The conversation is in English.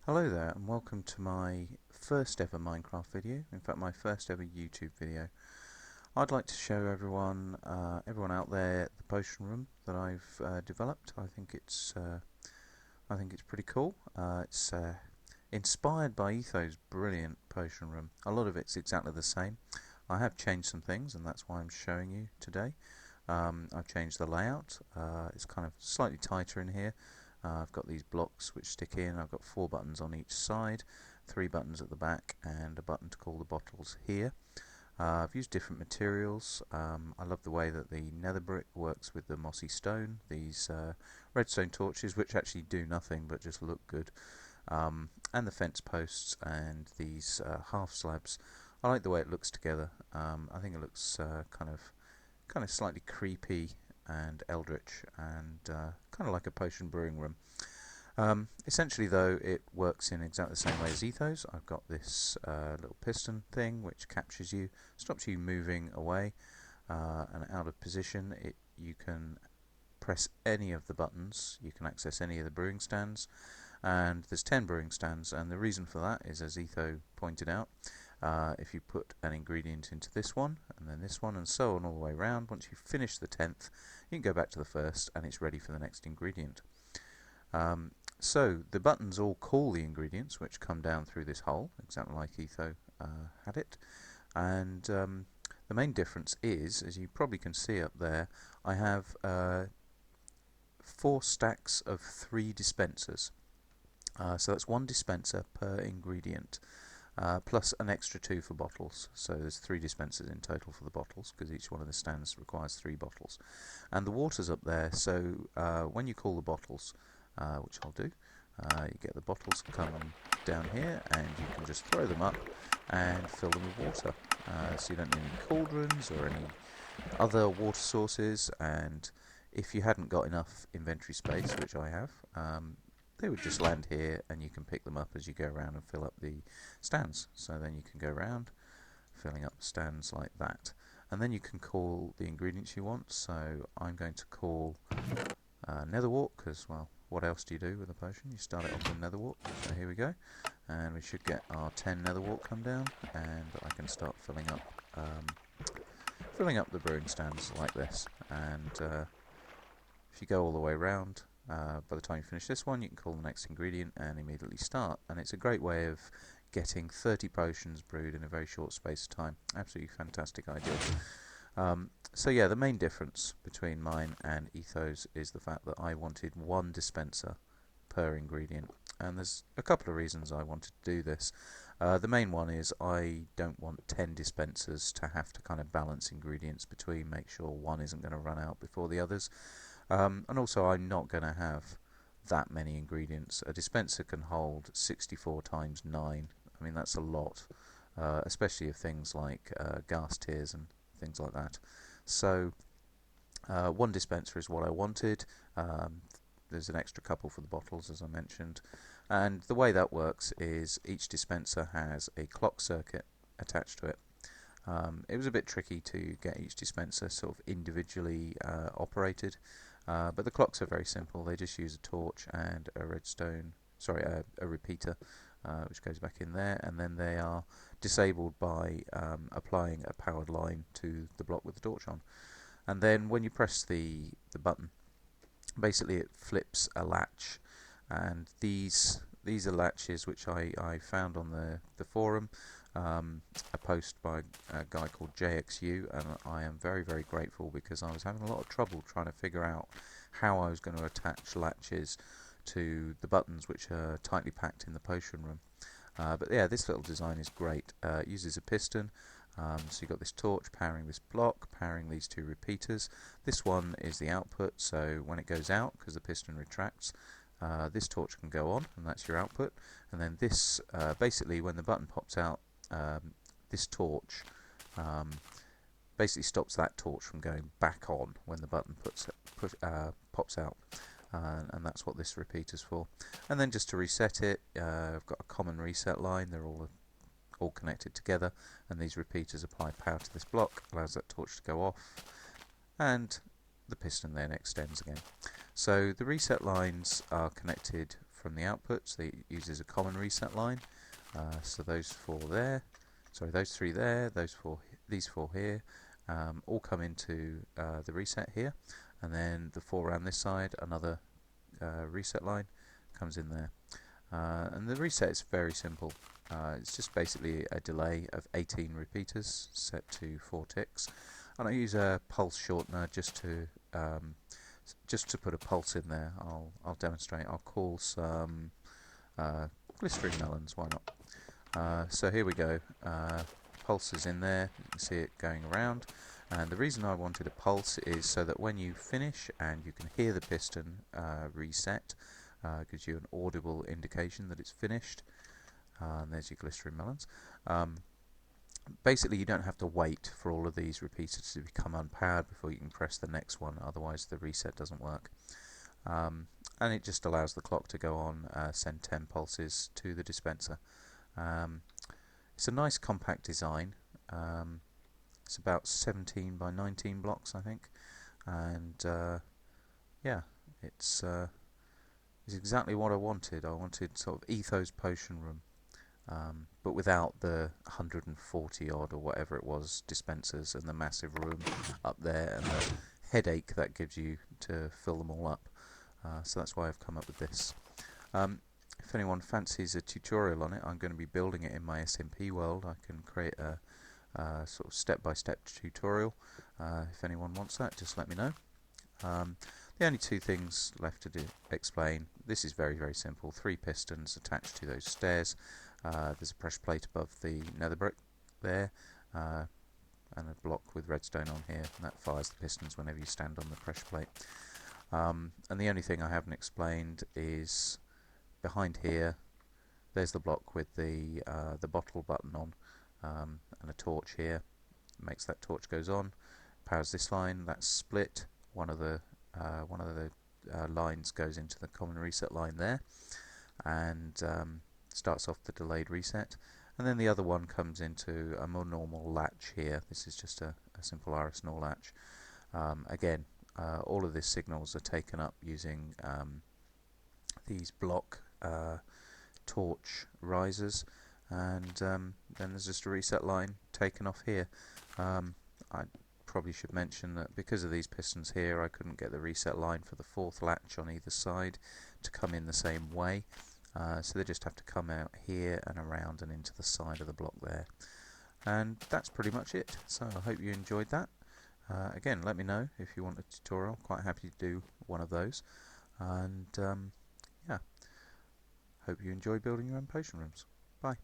Hello there and welcome to my first ever Minecraft video, in fact my first ever YouTube video. I'd like to show everyone out there the potion room that I've developed. I think it's pretty cool. It's inspired by Etho's brilliant potion room. A lot of it's exactly the same. I have changed some things and that's why I'm showing you today. I've changed the layout. It's kind of slightly tighter in here. I've got these blocks which stick in. I've got 4 buttons on each side, 3 buttons at the back, and a button to call the bottles here. I've used different materials. I love the way that the nether brick works with the mossy stone, these redstone torches which actually do nothing but just look good, and the fence posts and these half slabs. I like the way it looks together. I think it looks kind of slightly creepy and eldritch and kind of like a potion brewing room. Essentially though, it works in exactly the same way as Etho's. I've got this little piston thing which captures you, stops you moving away and out of position. You can press any of the buttons, you can access any of the brewing stands, and there's 10 brewing stands, and the reason for that is, as Etho pointed out, if you put an ingredient into this one and then this one and so on all the way around, once you finish the 10th you can go back to the first and it's ready for the next ingredient. So the buttons all call the ingredients which come down through this hole, exactly like Etho had it, and the main difference is, as you probably can see up there, I have 4 stacks of 3 dispensers. So that's 1 dispenser per ingredient. Plus an extra 2 for bottles, so there's 3 dispensers in total for the bottles because each one of the stands requires 3 bottles. And the water's up there, so when you call the bottles, which I'll do, you get the bottles come down here and you can just throw them up and fill them with water. So you don't need any cauldrons or any other water sources, and if you hadn't got enough inventory space, which I have, they would just land here and you can pick them up as you go around and fill up the stands. So then you can go around filling up stands like that, and then you can call the ingredients you want. So I'm going to call netherwort, because, well, what else do you do with a potion? You start it off with netherwort. So here we go, and we should get our 10 netherwort come down, and I can start filling up the brewing stands like this. And if you go all the way around, by the time you finish this one, you can call the next ingredient and immediately start. And it's a great way of getting 30 potions brewed in a very short space of time. Absolutely fantastic idea. So yeah, the main difference between mine and Etho's is the fact that I wanted 1 dispenser per ingredient. And there's a couple of reasons I wanted to do this. The main one is I don't want 10 dispensers to have to kind of balance ingredients between, make sure one isn't going to run out before the others. And also I'm not going to have that many ingredients. A dispenser can hold 64 times 9. I mean, that's a lot, especially of things like gas tiers and things like that. So 1 dispenser is what I wanted. There's an extra couple for the bottles, as I mentioned, and the way that works is each dispenser has a clock circuit attached to it. It was a bit tricky to get each dispenser sort of individually operated, but the clocks are very simple. They just use a torch and a a repeater, which goes back in there, and then they are disabled by applying a powered line to the block with the torch on. And then when you press the button, basically it flips a latch, and these are latches which I found on the forum, a post by a guy called JXU, and I am very, very grateful, because I was having a lot of trouble trying to figure out how I was going to attach latches to the buttons which are tightly packed in the potion room. But yeah, this little design is great. It uses a piston, so you've got this torch powering this block, powering these 2 repeaters. This one is the output, so when it goes out, because the piston retracts, this torch can go on, and that's your output. And then this, basically when the button pops out, this torch basically stops that torch from going back on when the button pops out. And that's what this repeater's for. And then just to reset it, I've got a common reset line. They're all connected together, and these repeaters apply power to this block, allows that torch to go off, and the piston then extends again. So the reset lines are connected from the output, so it uses a common reset line. So those four there, sorry, those three there, these four here, all come into the reset here, and then the four around this side, another reset line comes in there. And the reset is very simple. It's just basically a delay of 18 repeaters set to 4 ticks, and I use a pulse shortener just to put a pulse in there. I'll demonstrate. I'll call some glistering melons. Why not? So here we go. Pulse is in there. You can see it going around. And the reason I wanted a pulse is so that when you finish and you can hear the piston reset, gives you an audible indication that it's finished. And there's your glistering melons. Basically, you don't have to wait for all of these repeaters to become unpowered before you can press the next one, otherwise the reset doesn't work. And it just allows the clock to go on, send 10 pulses to the dispenser. It's a nice compact design. It's about 17 by 19 blocks, I think, and yeah, it's exactly what I wanted. I wanted sort of Etho's potion room, but without the 140 odd or whatever it was dispensers and the massive room up there and the headache that gives you to fill them all up. So that's why I've come up with this. If anyone fancies a tutorial on it, I'm going to be building it in my SMP world. I can create a sort of step-by-step tutorial. If anyone wants that, just let me know. The only two things left to explain. This is very, very simple. 3 pistons attached to those stairs. There's a pressure plate above the nether brick there, and a block with redstone on here, and that fires the pistons whenever you stand on the pressure plate. And the only thing I haven't explained is behind here. There's the block with the bottle button on, and a torch here. Makes that torch goes on. Powers this line. That's split. One of the lines goes into the common reset line there, and starts off the delayed reset. And then the other one comes into a more normal latch here. This is just a simple RS NOR latch. Again, all of these signals are taken up using these block torch risers, and then there's just a reset line taken off here. I probably should mention that because of these pistons here, I couldn't get the reset line for the 4th latch on either side to come in the same way, so they just have to come out here and around and into the side of the block there. And that's pretty much it. So I hope you enjoyed that. Again, let me know if you want a tutorial. Quite happy to do one of those. And yeah, hope you enjoy building your own potion rooms. Bye.